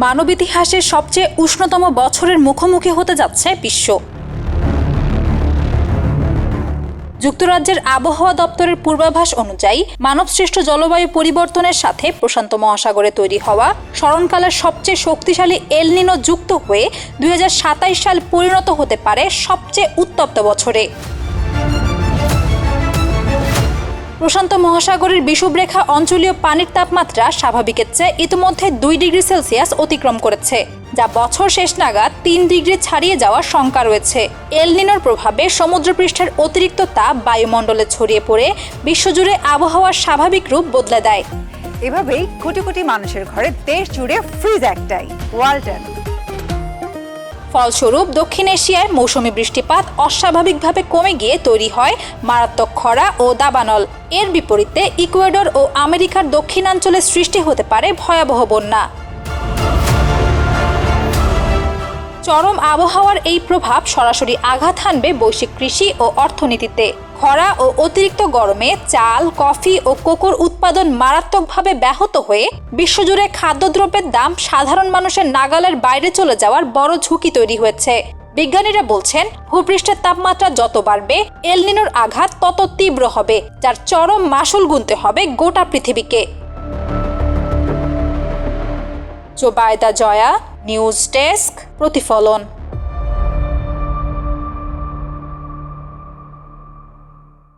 মানব ইতিহাসের সবচেয়ে উষ্ণতম বছরের মুখোমুখি হতে যাচ্ছে বিশ্ব। যুক্তরাজ্যের আবহাওয়া দপ্তরের পূর্বাভাস অনুযায়ী মানবসৃষ্ট জলবায়ু পরিবর্তনের সাথে প্রশান্ত মহাসাগরে তৈরি হওয়া স্মরণকালের সবচেয়ে শক্তিশালী এল নিনো যুক্ত হয়ে 2027 সাল পরিণত হতে পারে সবচেয়ে উত্তপ্ত বছরে। প্রশান্ত মহাসাগরের বিষুবরেখা অঞ্চলীয় পানির তাপমাত্রা স্বাভাবিকের চেয়ে ইতিমধ্যে 2 ডিগ্রি সেলসিয়াস অতিক্রম করেছে, যা বছর শেষ নাগাদ 3 ডিগ্রি ছাড়িয়ে যাওয়ার শঙ্কা রয়েছে। এল নিনোর প্রভাবে সমুদ্রপৃষ্ঠের অতিরিক্ত তাপ বায়ুমণ্ডলে ছড়িয়ে পড়ে বিশ্বজুড়ে আবহাওয়ার স্বাভাবিক রূপ বদলে দেয়। এভাবেই কোটি কোটি মানুষের ঘরে দেশ জুড়ে ফ্রিজ একটাই, ওয়ালটন। ফলস্বরূপ দক্ষিণ এশিয়ায় মৌসুমি বৃষ্টিপাত অস্বাভাবিকভাবে কমে গিয়ে তৈরি হয় মারাত্মক খরা ও দাবানল। এর বিপরীতে ইকুয়েডর ও আমেরিকার দক্ষিণাঞ্চলে সৃষ্টি হতে পারে ভয়াবহ বন্যা। চরম আবহাওয়ার এই প্রভাব সরাসরি আঘাত হানবে বৈশ্বিক কৃষি ও অর্থনীতিতে। খরা ও অতিরিক্ত গরমে চাল, কফি ও কোকোর উৎপাদন মারাত্মকভাবে ব্যাহত হয়ে বিশ্বজুড়ে খাদ্যদ্রব্যের দাম সাধারণ মানুষের নাগালের বাইরে চলে যাওয়ার বড় ঝুঁকি তৈরি হয়েছে। বিজ্ঞানীরা বলছেন, ভূপৃষ্ঠের তাপমাত্রা যত বাড়বে এল নিনোর আঘাত তত তীব্র হবে, যার চরম মাসুল গুনতে হবে গোটা পৃথিবীকে। জোবায়দা জয়া, নিউজ ডেস্ক, প্রতিফলন।